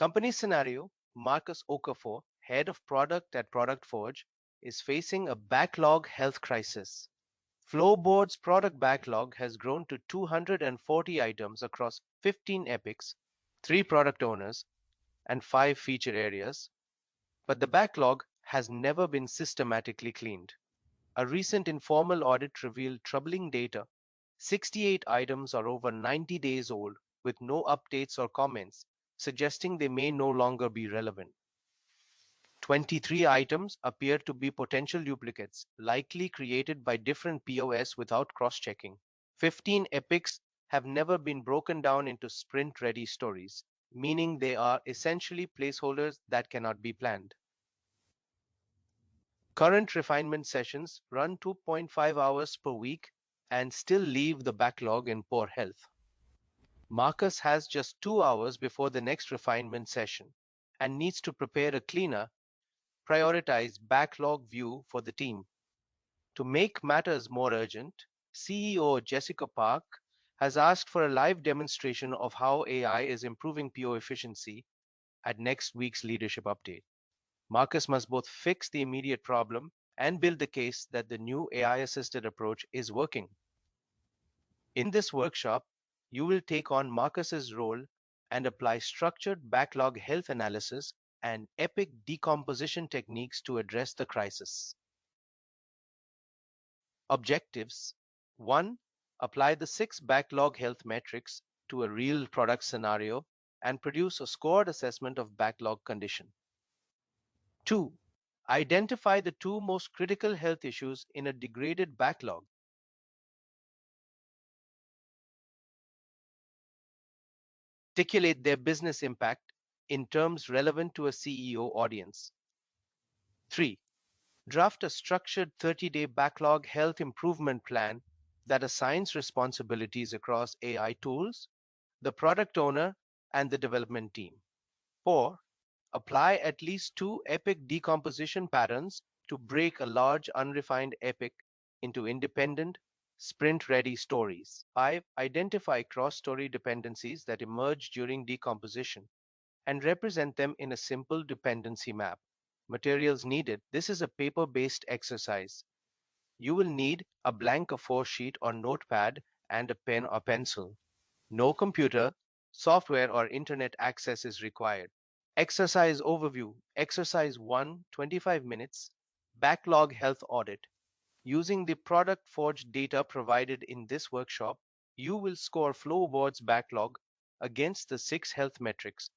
Company scenario: Marcus Okafor, head of product at Product Forge, is facing a backlog health crisis. Flowboard's product backlog has grown to 240 items across 15 epics, 3 product owners, and 5 feature areas, but the backlog has never been systematically cleaned. A recent informal audit revealed troubling data. 68 items are over 90 days old with no updates or comments, suggesting they may no longer be relevant. 23 items appear to be potential duplicates, likely created by different POS without cross-checking. 15 epics have never been broken down into sprint-ready stories, meaning they are essentially placeholders that cannot be planned. Current refinement sessions run 2.5 hours per week and still leave the backlog in poor health. Marcus has just 2 hours before the next refinement session and needs to prepare a cleaner, prioritized backlog view for the team. To make matters more urgent, CEO Jessica Park has asked for a live demonstration of how AI is improving PO efficiency at next week's leadership update. Marcus must both fix the immediate problem and build the case that the new AI-assisted approach is working. In this workshop, you will take on Marcus's role and apply structured backlog health analysis and epic decomposition techniques to address the crisis. Objectives: 1. Apply the 6 backlog health metrics to a real product scenario and produce a scored assessment of backlog condition. 2. Identify the 2 most critical health issues in a degraded backlog. Articulate their business impact in terms relevant to a CEO audience. 3. Draft a structured 30-day backlog health improvement plan that assigns responsibilities across AI tools, the product owner, and the development team. 4. Apply at least 2 epic decomposition patterns to break a large unrefined epic into independent, sprint-ready stories. 5. Identify cross-story dependencies that emerge during decomposition and represent them in a simple dependency map. Materials needed: this is a paper-based exercise. You will need a blank A4 sheet or notepad and a pen or pencil. No computer, software, or internet access is required. Exercise overview. Exercise 1, 25 minutes. Backlog health audit. Using the Product Forge data provided in this workshop, you will score Flowboard's backlog against the 6 health metrics,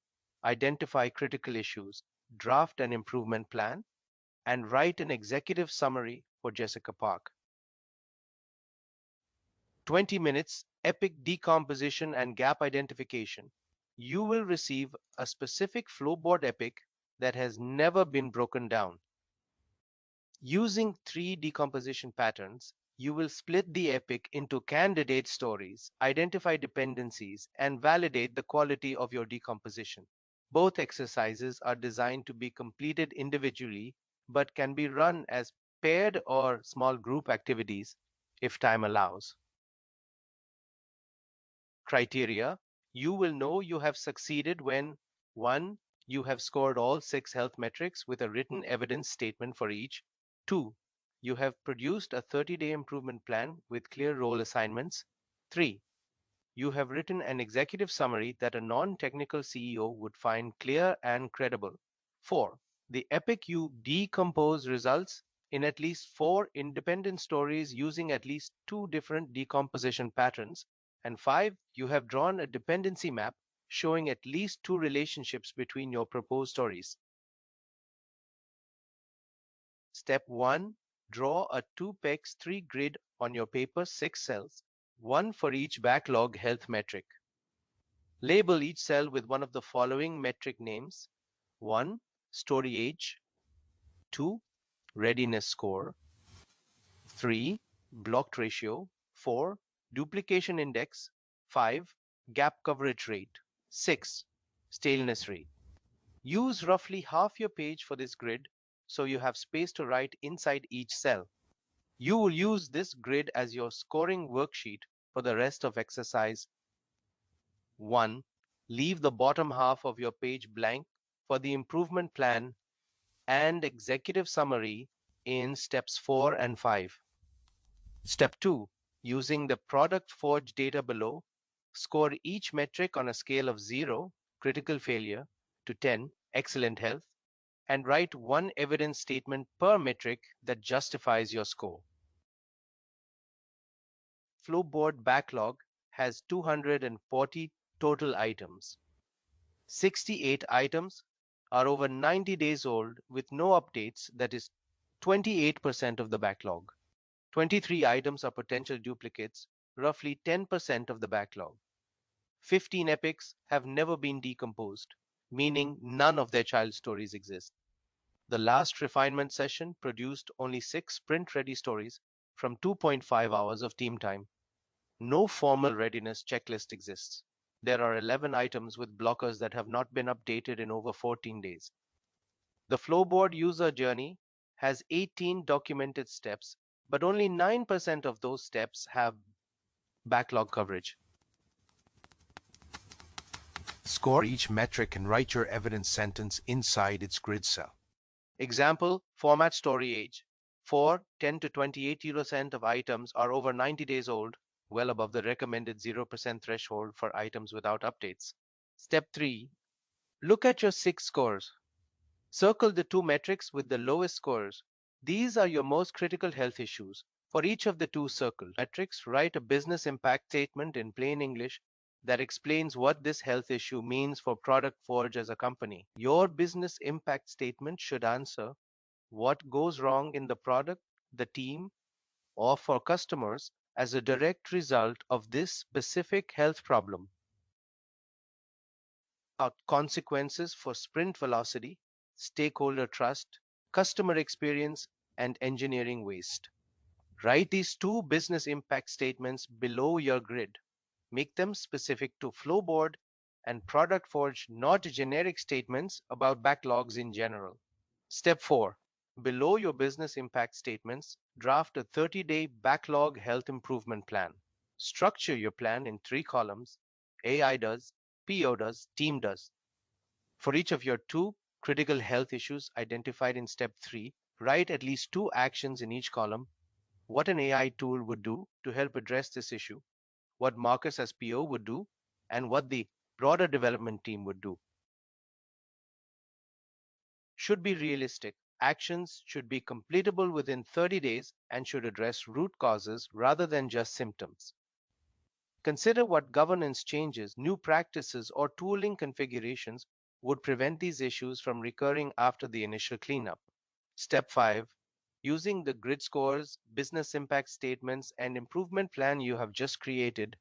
identify critical issues, draft an improvement plan, and write an executive summary for Jessica Park. 20 minutes, epic decomposition and gap identification. You will receive a specific Flowboard epic that has never been broken down. Using 3 decomposition patterns, you will split the epic into candidate stories, identify dependencies, and validate the quality of your decomposition. Both exercises are designed to be completed individually, but can be run as paired or small group activities if time allows. Criteria: you will know you have succeeded when 1. You have scored all 6 health metrics with a written evidence statement for each. 2. You have produced a 30-day improvement plan with clear role assignments. 3. You have written an executive summary that a non-technical CEO would find clear and credible. 4. The epic you decompose results in at least 4 independent stories using at least 2 different decomposition patterns. And 5. You have drawn a dependency map showing at least 2 relationships between your proposed stories. Step 1. Draw a 2x3 grid on your paper, 6 cells, 1 for each backlog health metric. Label each cell with one of the following metric names: 1. Story age. 2. Readiness score. 3. Blocked ratio. 4. Duplication index. 5. Gap coverage rate. 6. Staleness rate. Use roughly half your page for this grid so you have space to write inside each cell. You will use this grid as your scoring worksheet for the rest of exercise 1 Leave the bottom half of your page blank for the improvement plan and executive summary in steps 4 and 5. Step 2. Using the product forge data below, score each metric on a scale of 0, critical failure, to 10, excellent health, and write one evidence statement per metric that justifies your score. Flowboard backlog has 240 total items. 68 items are over 90 days old with no updates, that is 28% of the backlog. 23 items are potential duplicates, roughly 10% of the backlog. 15 epics have never been decomposed, meaning none of their child stories exist. The last refinement session produced only 6 sprint-ready stories from 2.5 hours of team time. No formal readiness checklist exists. There are 11 items with blockers that have not been updated in over 14 days. The Flowboard user journey has 18 documented steps, but only 9% of those steps have backlog coverage. Score each metric and write your evidence sentence inside its grid cell. Example, format story age. For 10 to 28% of items are over 90 days old, well above the recommended 0% threshold for items without updates. Step 3. Look at your 6 scores. Circle the 2 metrics with the lowest scores. These are your most critical health issues. For each of the 2 circled metrics, write a business impact statement in plain English that explains what this health issue means for Product Forge as a company. Your business impact statement should answer what goes wrong in the product, the team, or for customers as a direct result of this specific health problem. Consequences for sprint velocity, stakeholder trust, customer experience, and engineering waste. Write these 2 business impact statements below your grid. Make them specific to Flowboard and Product Forge, not generic statements about backlogs in general. Step 4. Below your business impact statements, draft a 30-day backlog health improvement plan. Structure your plan in 3 columns: AI does, PO does, team does. For each of your 2 critical health issues identified in step 3, write at least 2 actions in each column: what an AI tool would do to help address this issue, what Marcus as PO would do, and what the broader development team would do. Should be realistic. Actions should be completable within 30 days and should address root causes rather than just symptoms. Consider what governance changes, new practices, or tooling configurations would prevent these issues from recurring after the initial cleanup. Step 5. Using the grid scores, business impact statements, and improvement plan you have just created,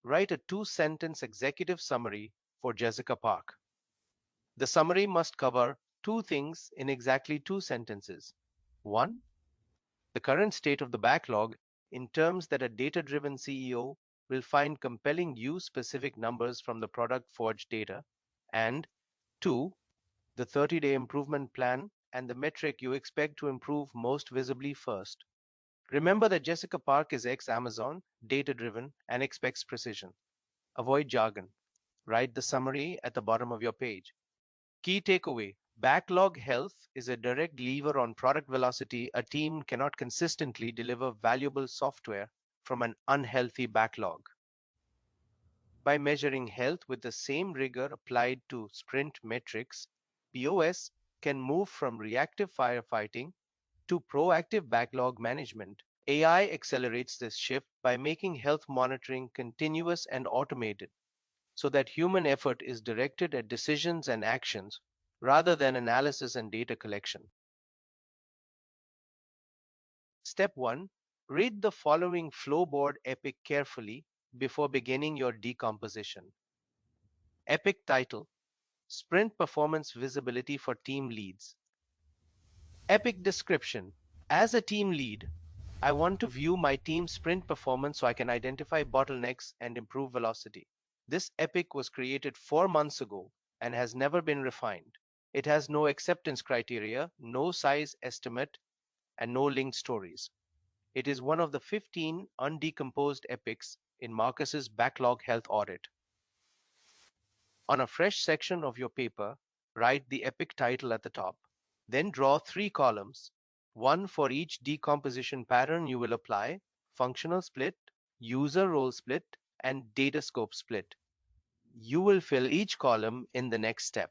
write a 2-sentence executive summary for Jessica Park. The summary must cover 2 things in exactly 2 sentences. 1. The current state of the backlog in terms that a data-driven CEO will find compelling use-specific numbers from the Product Forge data. And 2. The 30-day improvement plan and the metric you expect to improve most visibly first. Remember that Jessica Park is ex-Amazon, data-driven, and expects precision. Avoid jargon. Write the summary at the bottom of your page. Key takeaway: backlog health is a direct lever on product velocity. A team cannot consistently deliver valuable software from an unhealthy backlog. By measuring health with the same rigor applied to sprint metrics, POS can move from reactive firefighting to proactive backlog management. AI accelerates this shift by making health monitoring continuous and automated, so that human effort is directed at decisions and actions rather than analysis and data collection. Step 1. Read the following Flowboard epic carefully before beginning your decomposition. Epic title: Sprint Performance Visibility for Team Leads. Epic description: as a team lead, I want to view my team's sprint performance so I can identify bottlenecks and improve velocity. This epic was created 4 months ago and has never been refined. It has no acceptance criteria, no size estimate, and no linked stories. It is one of the 15 undecomposed epics in Marcus's backlog health audit. On a fresh section of your paper, write the epic title at the top. Then draw 3 columns, one for each decomposition pattern you will apply: functional split, user role split, and data scope split. You will fill each column in the next step.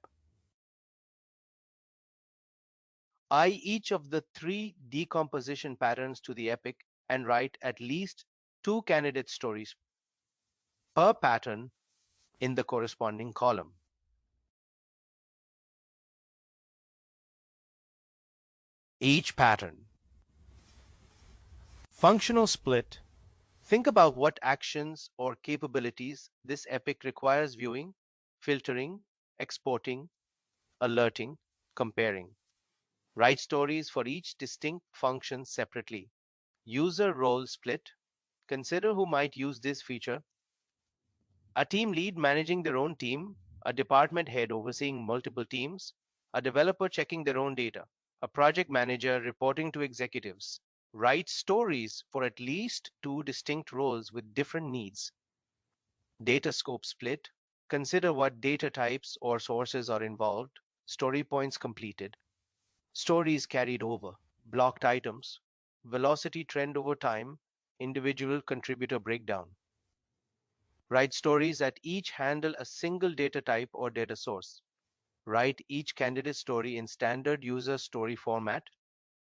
Eye each of the 3 decomposition patterns to the epic and write at least 2 candidate stories per pattern in the corresponding column. Each pattern. Functional split. Think about what actions or capabilities this epic requires viewing, filtering, exporting, alerting, comparing. Write stories for each distinct function separately. User role split. Consider who might use this feature: a team lead managing their own team, a department head overseeing multiple teams, a developer checking their own data, a project manager reporting to executives. Write stories for at least 2 distinct roles with different needs. Data scope split. Consider what data types or sources are involved. Story points completed. Stories carried over. Blocked items. Velocity trend over time. Individual contributor breakdown. Write stories that each handle a single data type or data source. Write each candidate story in standard user story format.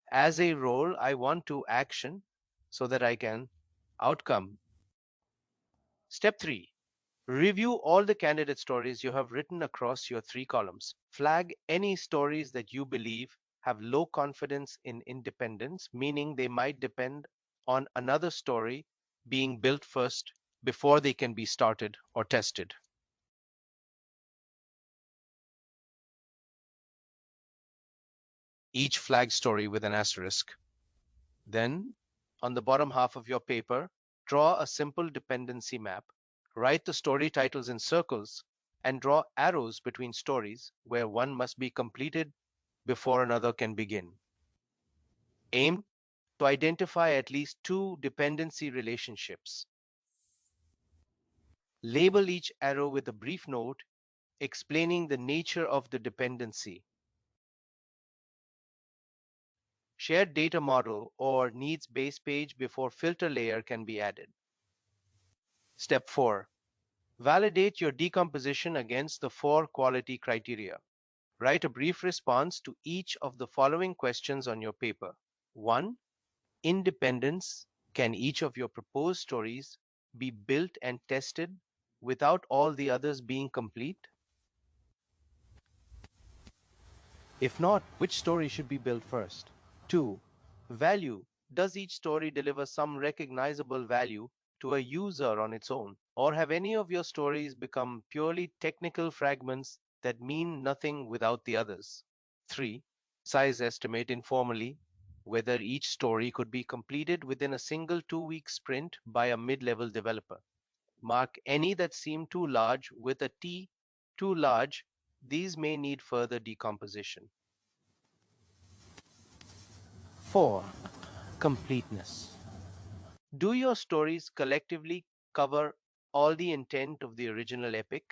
As a role, I want to action so that I can outcome. Step 3. Review all the candidate stories you have written across your 3 columns. Flag any stories that you believe have low confidence in independence, meaning they might depend on another story being built first before they can be started or tested. Each flag story with an asterisk. Then, on the bottom half of your paper, draw a simple dependency map. Write the story titles in circles and draw arrows between stories where one must be completed before another can begin. Aim to identify at least 2 dependency relationships. Label each arrow with a brief note explaining the nature of the dependency. Shared data model or needs-based page before filter layer can be added. Step 4. Validate your decomposition against the 4 quality criteria. Write a brief response to each of the following questions on your paper. 1. Independence. Can each of your proposed stories be built and tested without all the others being complete? If not, which story should be built first? 2. Value. Does each story deliver some recognizable value to a user on its own? Or have any of your stories become purely technical fragments that mean nothing without the others? 3. Size estimate informally whether each story could be completed within a single 2-week sprint by a mid-level developer. Mark any that seem too large with a T, too large. These may need further decomposition. 4. Completeness. Do your stories collectively cover all the intent of the original epic?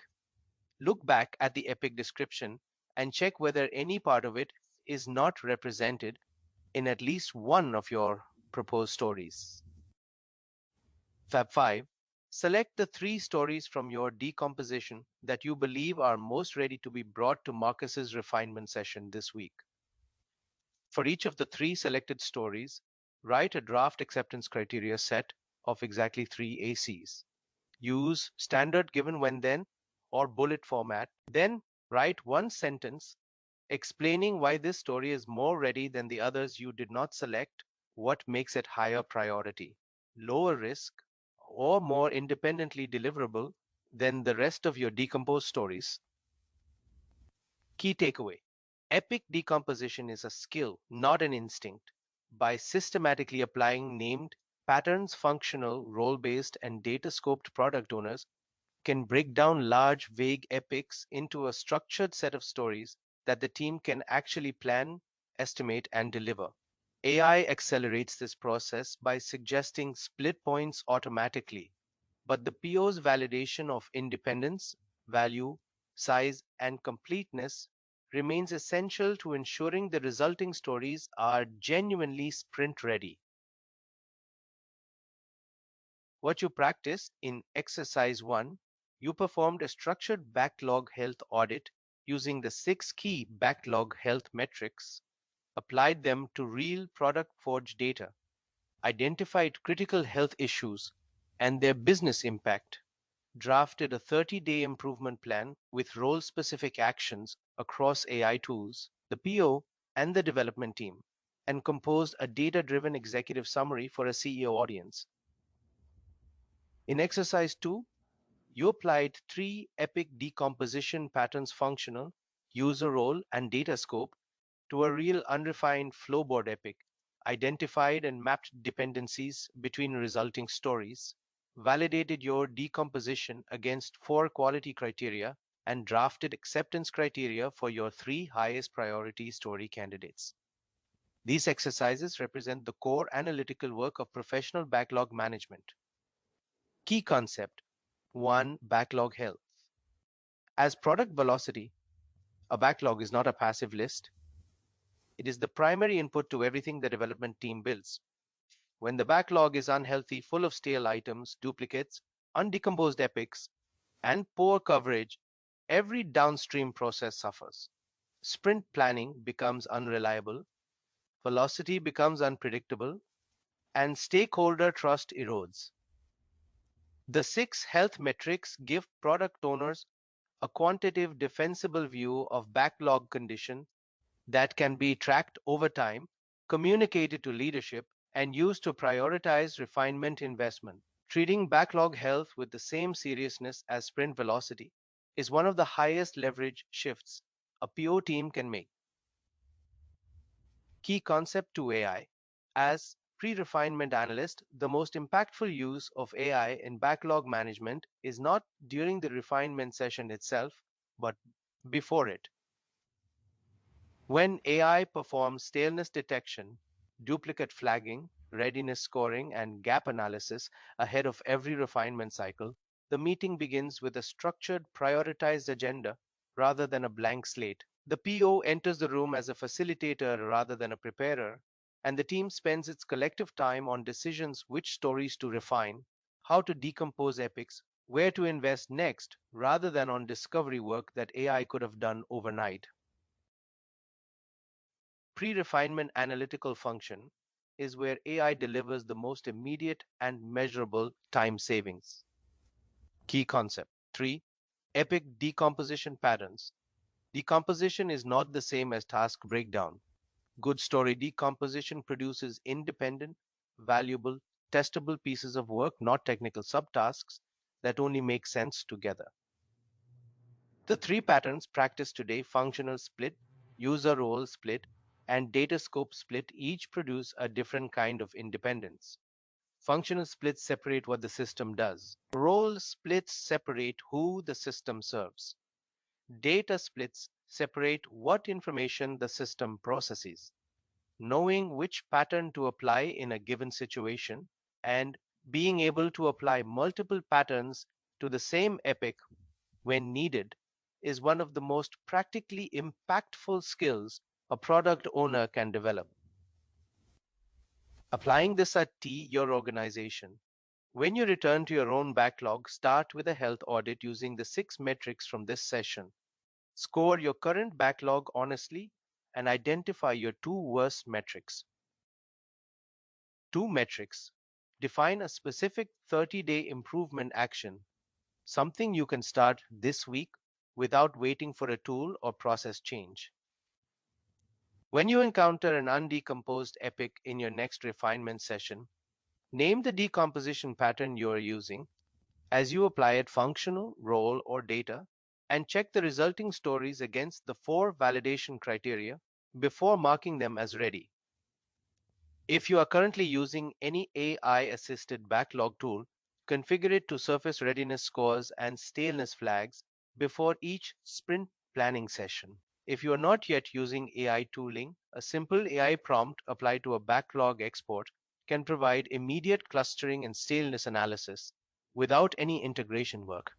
Look back at the epic description and check whether any part of it is not represented in at least one of your proposed stories. Fab 5. Select the 3 stories from your decomposition that you believe are most ready to be brought to Marcus's refinement session this week. For each of the 3 selected stories, write a draft acceptance criteria set of exactly 3 ACs. Use standard given when then or bullet format. Then write one sentence explaining why this story is more ready than the others you did not select, what makes it higher priority, lower risk, or more independently deliverable than the rest of your decomposed stories. Key takeaway: epic decomposition is a skill, not an instinct. By systematically applying named patterns, functional, role based, and data scoped product owners can break down large, vague epics into a structured set of stories that the team can actually plan, estimate, and deliver. AI accelerates this process by suggesting split points automatically, but the PO's validation of independence, value, size, and completeness remains essential to ensuring the resulting stories are genuinely sprint ready. What you practiced in exercise 1, you performed a structured backlog health audit using the 6 key backlog health metrics, applied them to real product forge data, identified critical health issues and their business impact, drafted a 30-day improvement plan with role-specific actions across AI tools, the PO, and the development team, and composed a data-driven executive summary for a CEO audience. In exercise 2, you applied 3 epic decomposition patterns: functional, user role, and data scope to a real unrefined flowboard epic, identified and mapped dependencies between resulting stories, validated your decomposition against 4 quality criteria, and drafted acceptance criteria for your 3 highest priority story candidates. These exercises represent the core analytical work of professional backlog management. Key concept: 1. Backlog health. As product velocity, a backlog is not a passive list. It is the primary input to everything the development team builds. When the backlog is unhealthy, full of stale items, duplicates, undecomposed epics, and poor coverage, every downstream process suffers. Sprint planning becomes unreliable, velocity becomes unpredictable, and stakeholder trust erodes. The 6 health metrics give product owners a quantitative, defensible view of backlog condition that can be tracked over time, communicated to leadership, and used to prioritize refinement investment. Treating backlog health with the same seriousness as sprint velocity is one of the highest leverage shifts a PO team can make. Key concept to AI. As pre-refinement analyst, the most impactful use of AI in backlog management is not during the refinement session itself, but before it. When AI performs staleness detection, duplicate flagging, readiness scoring, and gap analysis ahead of every refinement cycle, the meeting begins with a structured, prioritized agenda rather than a blank slate. The PO enters the room as a facilitator rather than a preparer, and the team spends its collective time on decisions: which stories to refine, how to decompose epics, where to invest next, rather than on discovery work that AI could have done overnight. Pre-refinement analytical function is where AI delivers the most immediate and measurable time savings. Key concept. 3. Epic decomposition patterns. Decomposition is not the same as task breakdown. Good story decomposition produces independent, valuable, testable pieces of work, not technical subtasks that only make sense together. The 3 patterns practiced today: functional split, user role split, and data scope split each produce a different kind of independence. Functional splits separate what the system does. Role splits separate who the system serves. Data splits separate what information the system processes. Knowing which pattern to apply in a given situation and being able to apply multiple patterns to the same epic when needed is one of the most practically impactful skills a product owner can develop. Applying this at your organization. When you return to your own backlog, start with a health audit using the 6 metrics from this session. Score your current backlog honestly and identify your 2 worst metrics. 2 metrics. Define a specific 30-day improvement action, something you can start this week without waiting for a tool or process change. When you encounter an undecomposed epic in your next refinement session, name the decomposition pattern you are using as you apply it: functional, role, or data, and check the resulting stories against the 4 validation criteria before marking them as ready. If you are currently using any AI-assisted backlog tool, configure it to surface readiness scores and staleness flags before each sprint planning session. If you are not yet using AI tooling, a simple AI prompt applied to a backlog export can provide immediate clustering and staleness analysis without any integration work.